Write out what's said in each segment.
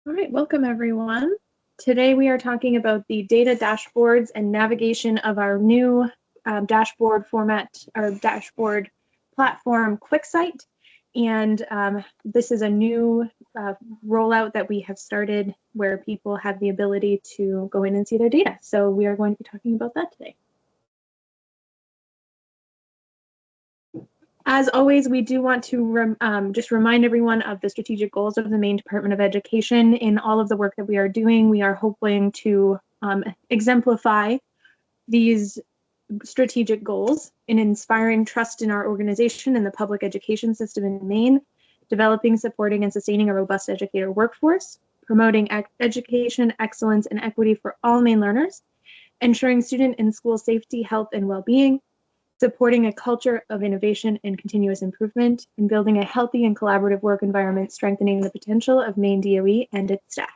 All right, welcome everyone. Today we are talking about the data dashboards and navigation of our new dashboard format, our dashboard platform, QuickSight. And this is a new rollout that we have started where people have the ability to go in and see their data. So we are going to be talking about that today. As always, we do want to just remind everyone of the strategic goals of the Maine Department of Education. In all of the work that we are doing, we are hoping to exemplify these strategic goals in inspiring trust in our organization and the public education system in Maine, developing, supporting, and sustaining a robust educator workforce, promoting education, excellence, and equity for all Maine learners, ensuring student and school safety, health, and well-being, supporting a culture of innovation and continuous improvement, and building a healthy and collaborative work environment, strengthening the potential of Maine DOE and its staff.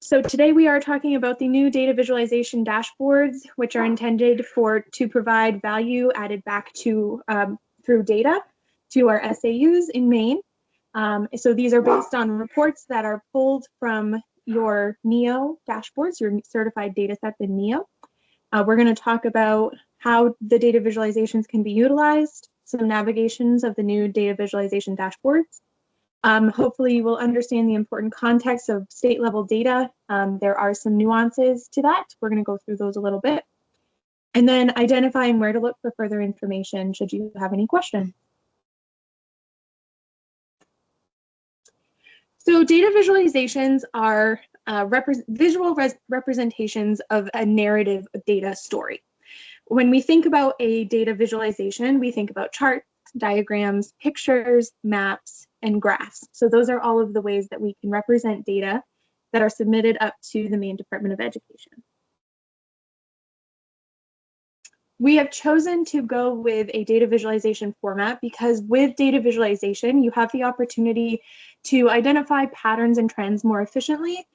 So today we are talking about the new data visualization dashboards, which are intended to provide value added back to through data to our SAUs in Maine. So these are based on reports that are pulled from your NEO dashboards, your certified data sets in NEO. We're going to talk about how the data visualizations can be utilized, some navigations of the new data visualization dashboards. Hopefully you will understand the important context of state level data. There are some nuances to that. We're going to go through those a little bit. And then identifying where to look for further information should you have any questions. So data visualizations are visual representations of a narrative data story. When we think about a data visualization, we think about charts, diagrams, pictures, maps, and graphs. So those are all of the ways that we can represent data that are submitted up to the Maine Department of Education. We have chosen to go with a data visualization format because with data visualization, you have the opportunity to identify patterns and trends more efficiently.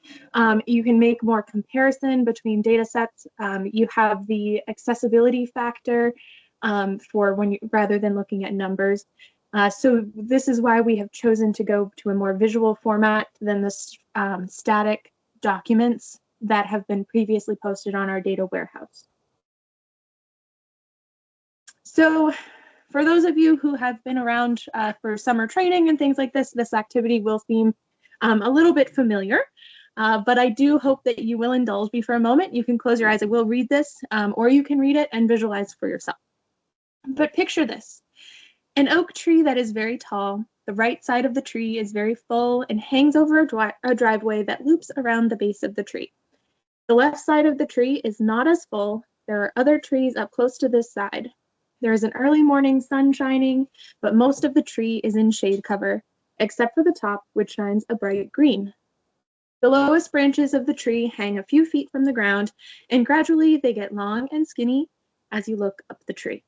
You can make more comparison between data sets. You have the accessibility factor for when rather than looking at numbers. So this is why we have chosen to go to a more visual format than the static documents that have been previously posted on our data warehouse. So for those of you who have been around for summer training and things like this activity will seem a little bit familiar, but I do hope that you will indulge me for a moment. You can close your eyes, I will read this, or you can read it and visualize for yourself. But picture this, an oak tree that is very tall. The right side of the tree is very full and hangs over a driveway that loops around the base of the tree. The left side of the tree is not as full. There are other trees up close to this side. There is an early morning sun shining, but most of the tree is in shade cover, except for the top, which shines a bright green. The lowest branches of the tree hang a few feet from the ground, and gradually they get long and skinny as you look up the tree.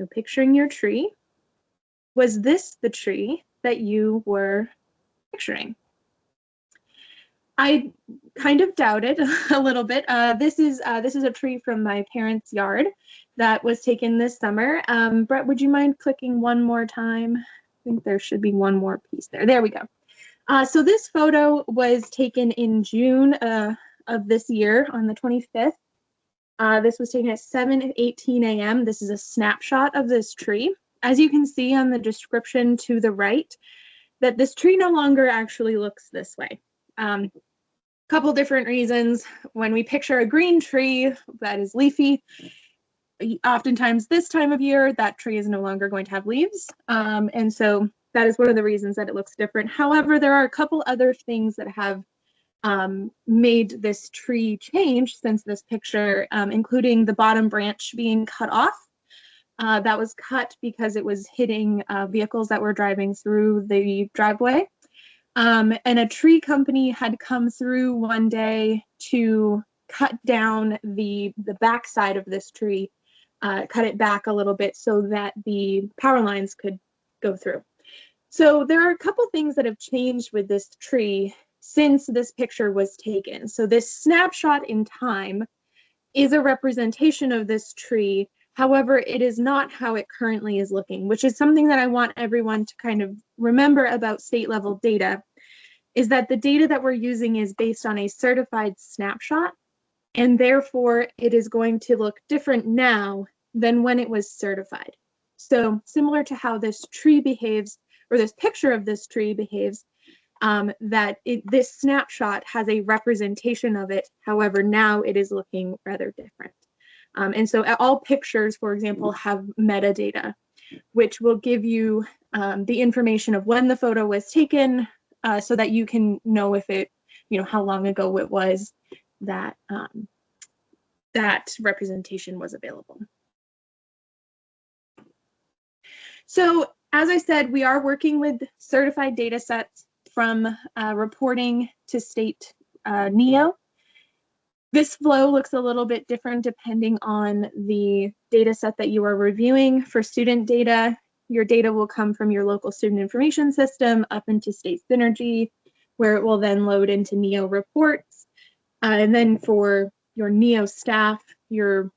So picturing your tree, was this the tree that you were picturing? I kind of doubted a little bit. This is a tree from my parents' yard that was taken this summer. Brett, would you mind clicking one more time? I think there should be one more piece there. There we go. So this photo was taken in June of this year on the 25th. This was taken at 7:18 a.m. This is a snapshot of this tree. As you can see on the description to the right, that this tree no longer actually looks this way. Couple different reasons. When we picture a green tree that is leafy, oftentimes this time of year, that tree is no longer going to have leaves. And so that is one of the reasons that it looks different. However, there are a couple other things that have made this tree change since this picture, including the bottom branch being cut off. That was cut because it was hitting vehicles that were driving through the driveway. And a tree company had come through one day to cut down the back side of this tree, cut it back a little bit so that the power lines could go through. So there are a couple things that have changed with this tree since this picture was taken. So this snapshot in time is a representation of this tree However, it is not how it currently is looking, which is something that I want everyone to kind of remember about state level data, is that the data that we're using is based on a certified snapshot, and therefore it is going to look different now than when it was certified. So similar to how this tree behaves, or this picture of this tree behaves, this snapshot has a representation of it. However, now it is looking rather different. And so all pictures, for example, have metadata, which will give you the information of when the photo was taken, so that you can know if it, how long ago it was that that representation was available. So as I said, we are working with certified data sets from reporting to state NEO. This flow looks a little bit different depending on the data set that you are reviewing. For student data, your data will come from your local student information system up into State Synergy, where it will then load into NEO reports. And then for your NEO staff, your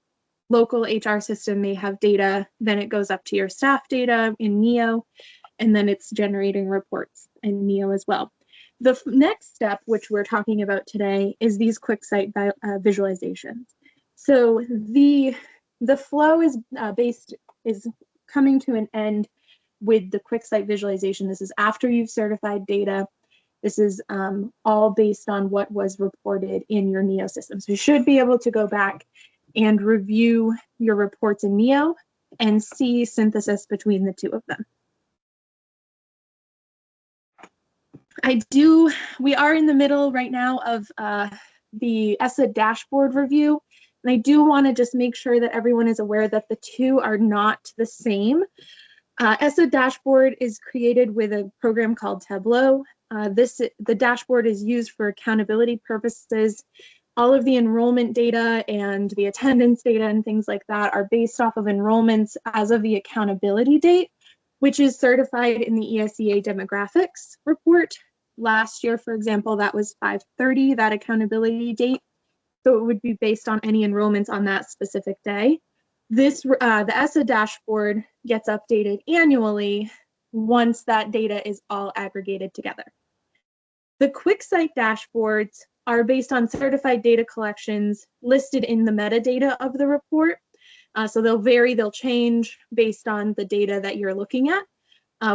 local HR system may have data, then it goes up to your staff data in NEO, and then it's generating reports in NEO as well. The next step, which we're talking about today, is these QuickSight visualizations. So the flow is coming to an end with the QuickSight visualization. This is after you've certified data. This is all based on what was reported in your NEO system. So you should be able to go back and review your reports in NEO and see synthesis between the two of them. We are in the middle right now of the ESSA dashboard review, and I do want to just make sure that everyone is aware that the two are not the same. ESSA dashboard is created with a program called Tableau. The dashboard is used for accountability purposes. All of the enrollment data and the attendance data and things like that are based off of enrollments as of the accountability date, which is certified in the ESEA demographics report. Last year, for example, that was 5/30, that accountability date. So it would be based on any enrollments on that specific day. The ESSA dashboard gets updated annually once that data is all aggregated together. The QuickSight dashboards are based on certified data collections listed in the metadata of the report. So they'll vary, they'll change based on the data that you're looking at,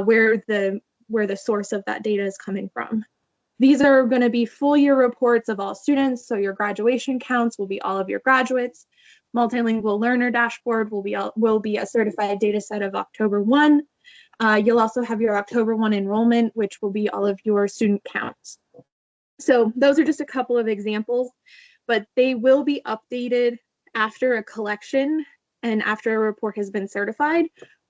where the source of that data is coming from. These are going to be full year reports of all students. So your graduation counts will be all of your graduates. Multilingual learner dashboard will be a certified data set of October 1. You'll also have your October 1 enrollment, which will be all of your student counts. So those are just a couple of examples, but they will be updated after a collection and after a report has been certified.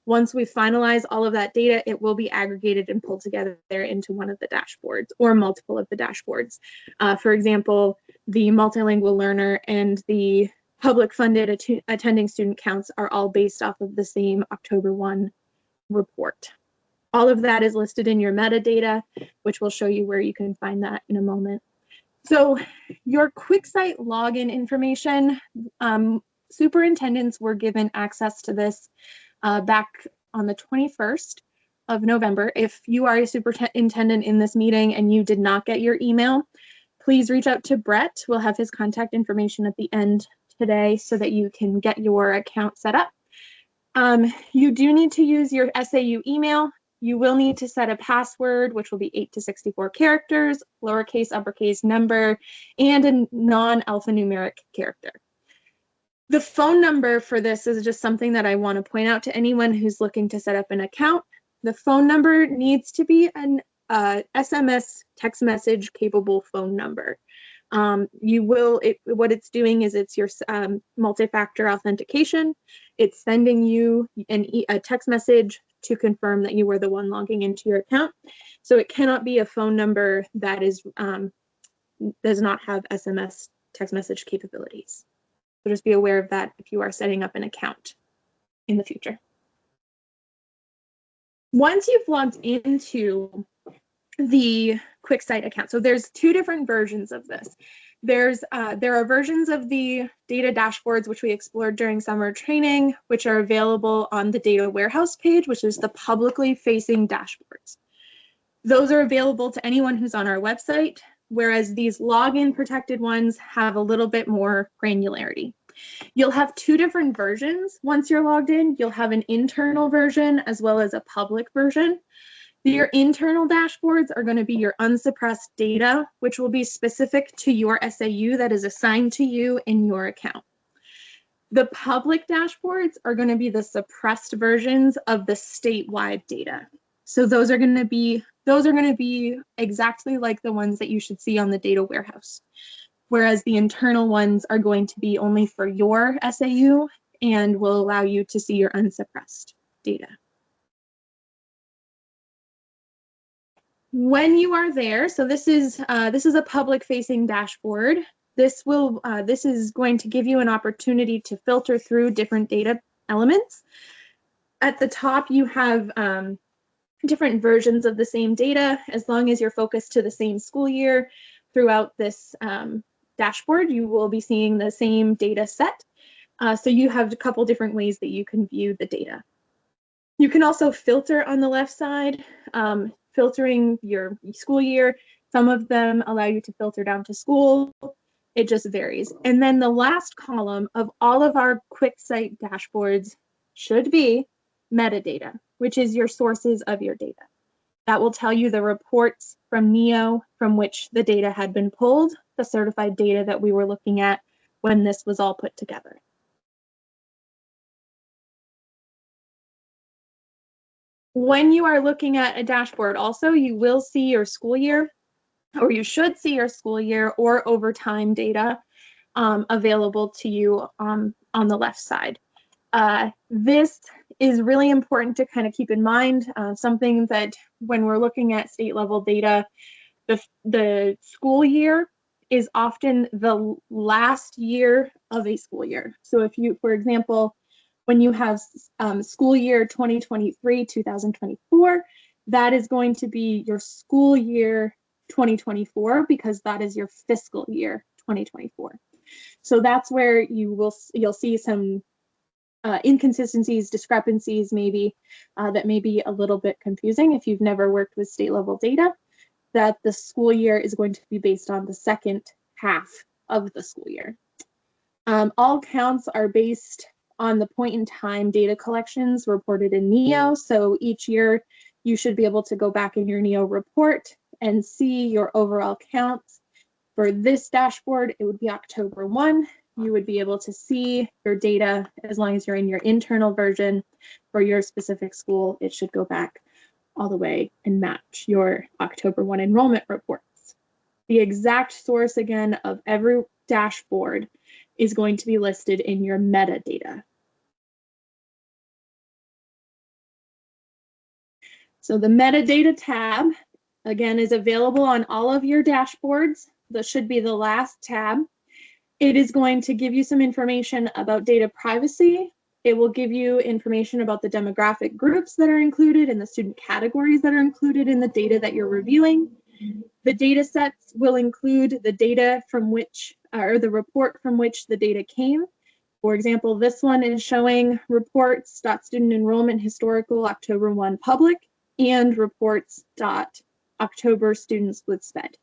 Once we finalize all of that data, it will be aggregated and pulled together into one of the dashboards or multiple of the dashboards. For example, the multilingual learner and the public funded attending student counts are all based off of the same October 1 report. All of that is listed in your metadata, which will show you where you can find that in a moment. So your QuickSight login information, superintendents were given access to this back on the 21st of November. If you are a superintendent in this meeting and you did not get your email, please reach out to Brett. We'll have his contact information at the end today so that you can get your account set up. You do need to use your SAU email. You will need to set a password, which will be 8 to 64 characters, lowercase, uppercase, number, and a non-alphanumeric character. The phone number for this is just something that I want to point out to anyone who's looking to set up an account. The phone number needs to be an SMS text message capable phone number. What it's doing is it's your multi-factor authentication. It's sending you a text message to confirm that you were the one logging into your account. So it cannot be a phone number that does not have SMS text message capabilities. So just be aware of that if you are setting up an account in the future. Once you've logged into the QuickSight account, so there's two different versions of this. There are versions of the data dashboards which we explored during summer training, which are available on the data warehouse page, which is the publicly facing dashboards. Those are available to anyone who's on our website, whereas these login protected ones have a little bit more granularity. You'll have two different versions. Once you're logged in, you'll have an internal version as well as a public version. Your internal dashboards are going to be your unsuppressed data, which will be specific to your SAU that is assigned to you in your account. The public dashboards are going to be the suppressed versions of the statewide data. So those are going to be exactly like the ones that you should see on the data warehouse. Whereas the internal ones are going to be only for your SAU and will allow you to see your unsuppressed data. When you are there, so this is a public-facing dashboard. This is going to give you an opportunity to filter through different data elements. At the top, you have different versions of the same data. As long as you're focused to the same school year throughout this dashboard, you will be seeing the same data set. So you have a couple different ways that you can view the data. You can also filter on the left side, filtering your school year. Some of them allow you to filter down to school. It just varies. And then the last column of all of our QuickSight dashboards should be metadata, which is your sources of your data. That will tell you the reports from NEO from which the data had been pulled, the certified data that we were looking at when this was all put together. When you are looking at a dashboard also, you will see your school year, or you should see your school year or overtime data available to you on the left side. This is really important to kind of keep in mind, something that when we're looking at state level data, the school year is often the last year of a school year. So if you, for example, when you have school year 2023-2024, that is going to be your school year 2024 because that is your fiscal year 2024. So that's where you'll see some inconsistencies, discrepancies maybe that may be a little bit confusing if you've never worked with state level data, that the school year is going to be based on the second half of the school year. All counts are based on the point in time data collections reported in NEO. So each year you should be able to go back in your NEO report and see your overall counts. For this dashboard, it would be October 1. You would be able to see your data as long as you're in your internal version for your specific school. It should go back all the way and match your October 1 enrollment reports. The exact source again of every dashboard is going to be listed in your metadata. So the metadata tab, again, is available on all of your dashboards. This should be the last tab. It is going to give you some information about data privacy. It will give you information about the demographic groups that are included and the student categories that are included in the data that you're reviewing. The data sets will include the data from which, or the report from which the data came. For example, this one is showing reports.student enrollment historical October 1 public and reports.October students with SPED.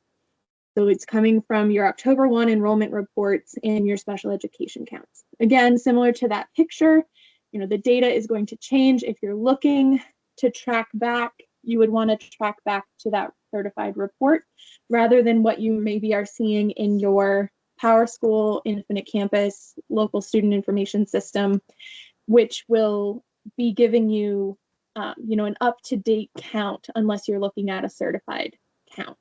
So it's coming from your October 1 enrollment reports and your special education counts. Again, similar to that picture, the data is going to change. If you're looking to track back, you would want to track back to that certified report rather than what you maybe are seeing in your PowerSchool, Infinite Campus, local student information system, which will be giving you, an up-to-date count unless you're looking at a certified count.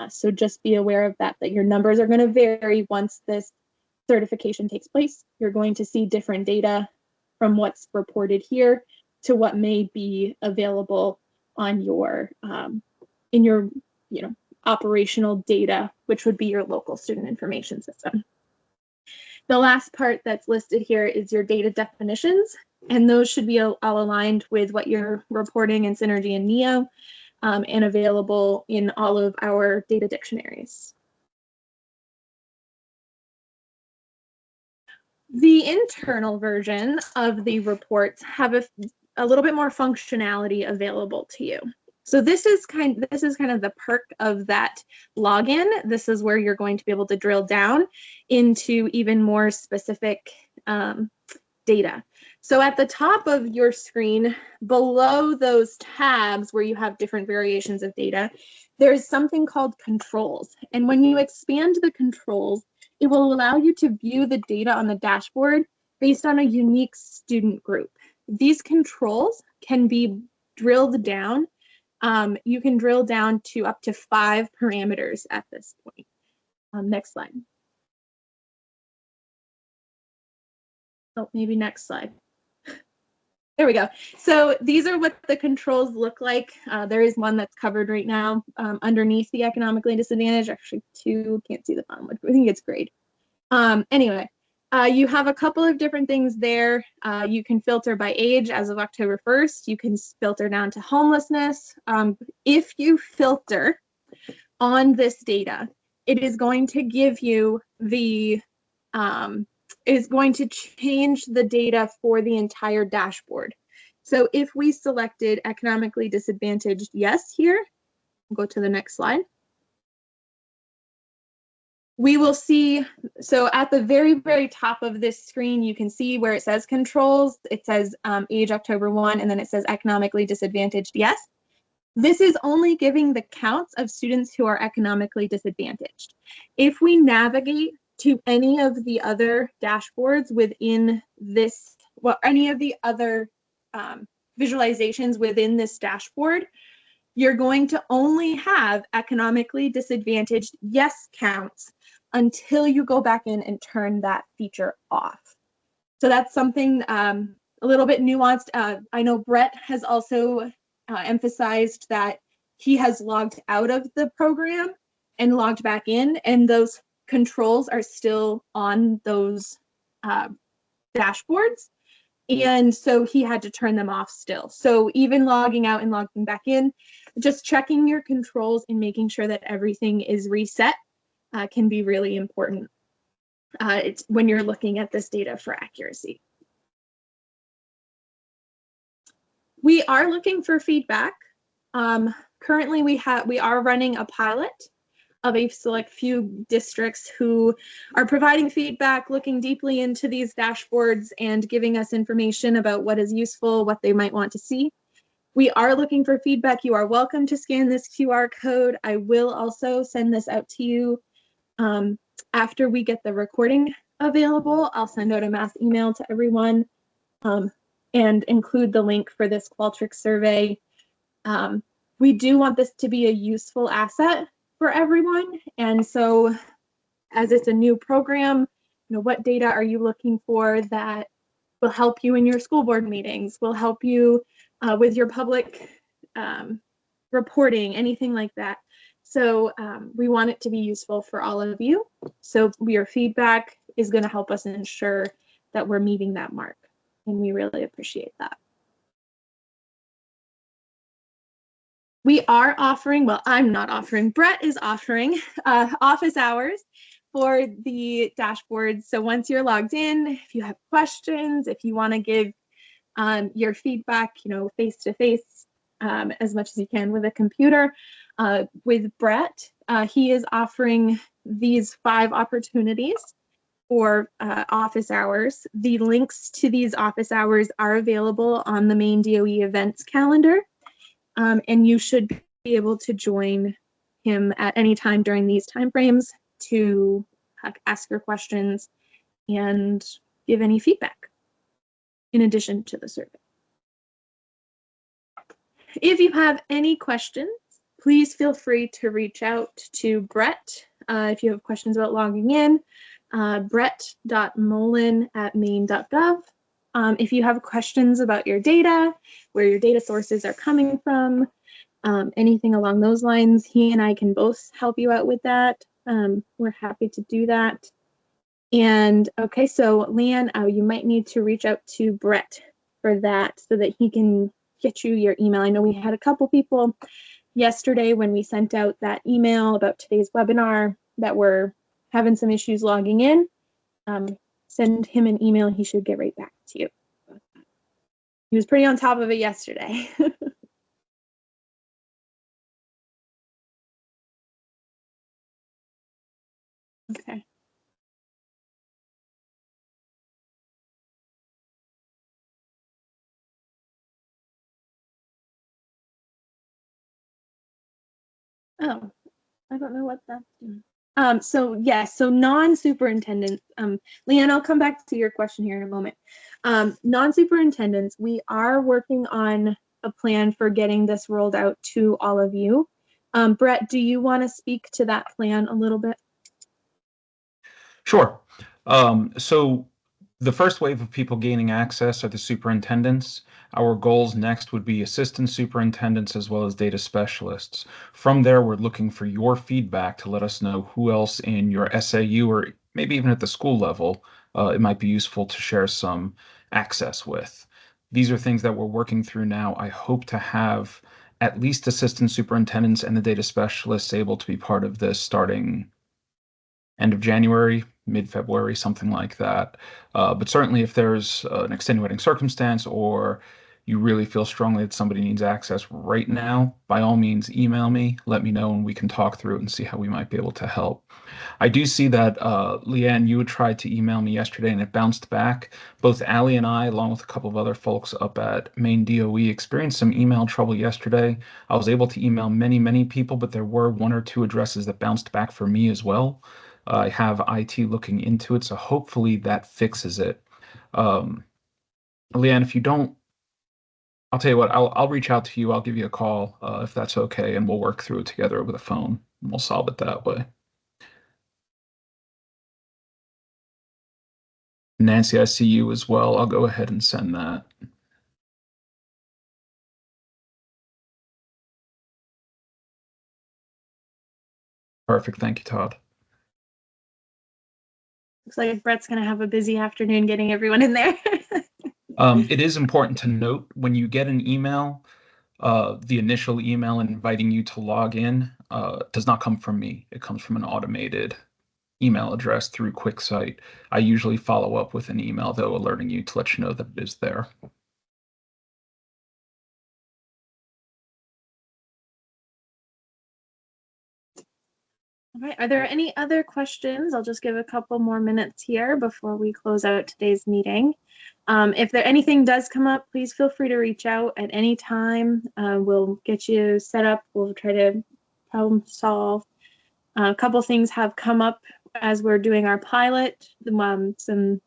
So just be aware of that your numbers are going to vary once this certification takes place. You're going to see different data from what's reported here to what may be available on your in your operational data, which would be your local student information system. The last part that's listed here is your data definitions, and those should be all aligned with what you're reporting in Synergy and NEO. And available in all of our data dictionaries. The internal version of the reports have a little bit more functionality available to you. So this is kind of the perk of that login. This is where you're going to be able to drill down into even more specific data. So at the top of your screen, below those tabs where you have different variations of data, there's something called controls. And when you expand the controls, it will allow you to view the data on the dashboard based on a unique student group. These controls can be drilled down. You can drill down to up to 5 parameters at this point. Next slide. Oh, maybe next slide. There we go. So these are what the controls look like. There is one that's covered right now underneath the economically disadvantaged. Actually, 2, can't see the bottom one. I think it's grade. Anyway, you have a couple of different things there. You can filter by age as of October 1st. You can filter down to homelessness. If you filter on this data, it is going to give you the is going to change the data for the entire dashboard. So if we selected economically disadvantaged yes here, we'll go to the next slide. We will see, so at the very, very top of this screen, you can see where it says controls, it says age October 1, and then it says economically disadvantaged yes. This is only giving the counts of students who are economically disadvantaged. If we navigate to any of the other dashboards within this, well, any of the other visualizations within this dashboard, you're going to only have economically disadvantaged yes counts until you go back in and turn that feature off. So that's something a little bit nuanced. I know Brett has also emphasized that he has logged out of the program and logged back in, and those controls are still on those dashboards. And so he had to turn them off still. So even logging out and logging back in, just checking your controls and making sure that everything is reset can be really important. It's when you're looking at this data for accuracy. We are looking for feedback. Currently, we are running a pilot of a select few districts who are providing feedback, looking deeply into these dashboards and giving us information about what is useful, what they might want to see. We are looking for feedback. You are welcome to scan this QR code. I will also send this out to you after we get the recording available. I'll send out a mass email to everyone and include the link for this Qualtrics survey. We do want this to be a useful asset for everyone. And so as it's a new program, what data are you looking for that will help you in your school board meetings, will help you with your public reporting, anything like that. So we want it to be useful for all of you. So your feedback is going to help us ensure that we're meeting that mark. And we really appreciate that. We are offering, well, I'm not offering, Brett is offering office hours for the dashboard. So once you're logged in, if you have questions, if you want to give your feedback, face to face as much as you can with a computer, with Brett, he is offering these 5 opportunities for office hours. The links to these office hours are available on the Maine DOE events calendar. And you should be able to join him at any time during these timeframes to ask your questions and give any feedback in addition to the survey. If you have any questions, please feel free to reach out to Brett. If you have questions about logging in, brett.molen@maine.gov. If you have questions about your data, where your data sources are coming from, anything along those lines, he and I can both help you out with that. We're happy to do that. And okay, so Leanne, you might need to reach out to Brett for that so that he can get you your email. I know we had a couple people yesterday when we sent out that email about today's webinar that were having some issues logging in. send him an email. He should get right back to you. He was pretty on top of it yesterday. Okay. Oh, I don't know what that's doing. So yes, so non-superintendents, Leanne, I'll come back to your question here in a moment. Non-superintendents, we are working on a plan for getting this rolled out to all of you. Brett, do you want to speak to that plan a little bit? Sure. So the first wave of people gaining access are the superintendents. Our goals next would be assistant superintendents as well as data specialists. From there, we're looking for your feedback to let us know who else in your SAU or maybe even at the school level it might be useful to share some access with. These are things that we're working through now. I hope to have at least assistant superintendents and the data specialists able to be part of this starting end of January, mid-February, something like that. But certainly if there's an extenuating circumstance or you really feel strongly that somebody needs access right now, by all means, email me, let me know, and we can talk through it and see how we might be able to help. I do see that, Leanne, you had tried to email me yesterday and it bounced back. Both Allie and I, along with a couple of other folks up at Maine DOE, experienced some email trouble yesterday. I was able to email many, many people, but there were one or two addresses that bounced back for me as well. I have IT looking into it, so hopefully that fixes it. Um, Leanne, if you don't, I'll tell you what, I'll reach out to you. I'll give you a call if that's okay, and we'll work through it together over the phone, and we'll solve it that way. Nancy, I see you as well. I'll go ahead and send that. Perfect. Thank you, Todd. Looks like Brett's gonna have a busy afternoon getting everyone in there. It is important to note when you get an email, the initial email inviting you to log in does not come from me. It comes from an automated email address through QuickSight. I usually follow up with an email, though, alerting you to let you know that it is there. All right, are there any other questions? I'll just give a couple more minutes here before we close out today's meeting. If there anything does come up, please feel free to reach out at any time. We'll get you set up. We'll try to problem solve. A couple things have come up as we're doing our pilot, some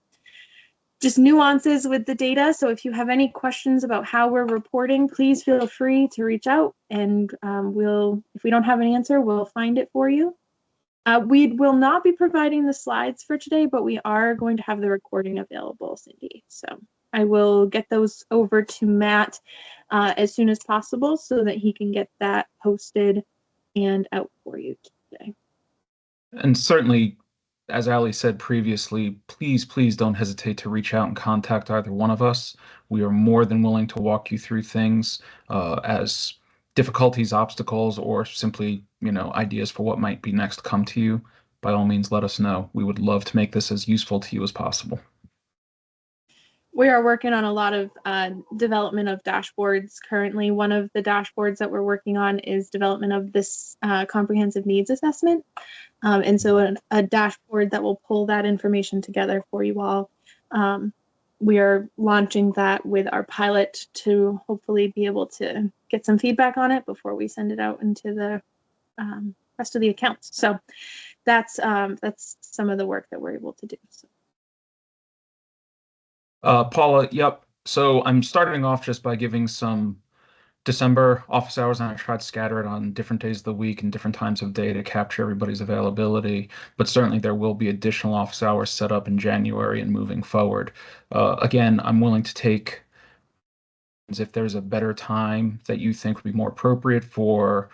just nuances with the data. So if you have any questions about how we're reporting, please feel free to reach out and if we don't have an answer, we'll find it for you. We will not be providing the slides for today, but we are going to have the recording available, Cindy. So I will get those over to Matt as soon as possible so that he can get that posted and out for you today. And certainly, as Ali said previously, please, please don't hesitate to reach out and contact either one of us. We are more than willing to walk you through things as difficulties, obstacles, or simply, ideas for what might be next come to you. By all means, let us know. We would love to make this as useful to you as possible. We are working on a lot of development of dashboards currently. One of the dashboards that we're working on is development of this comprehensive needs assessment. And so a dashboard that will pull that information together for you all. We are launching that with our pilot to hopefully be able to get some feedback on it before we send it out into the rest of the accounts. So that's some of the work that we're able to do. So. Paula, yep. So I'm starting off just by giving some December office hours, and I tried to scatter it on different days of the week and different times of day to capture everybody's availability. But certainly there will be additional office hours set up in January and moving forward. Again, I'm willing to take if there's a better time that you think would be more appropriate for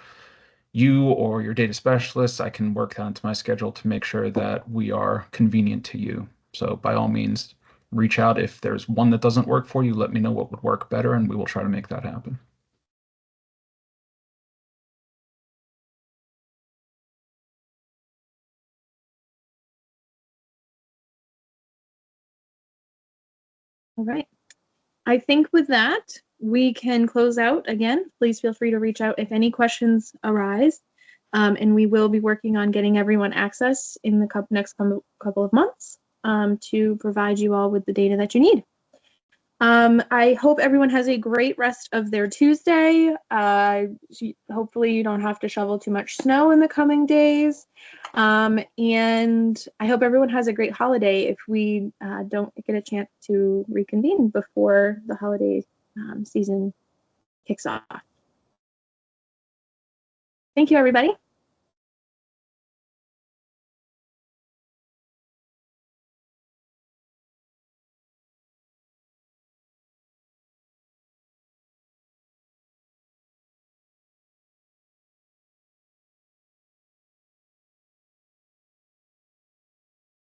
you or your data specialists, I can work that into my schedule to make sure that we are convenient to you. So by all means, reach out. If there's one that doesn't work for you, let me know what would work better, and we will try to make that happen. All right. I think with that, we can close out. Again, please feel free to reach out if any questions arise. And we will be working on getting everyone access in the next couple of months to provide you all with the data that you need. I hope everyone has a great rest of their Tuesday. Hopefully you don't have to shovel too much snow in the coming days. And I hope everyone has a great holiday if we don't get a chance to reconvene before the holiday season kicks off. Thank you, everybody.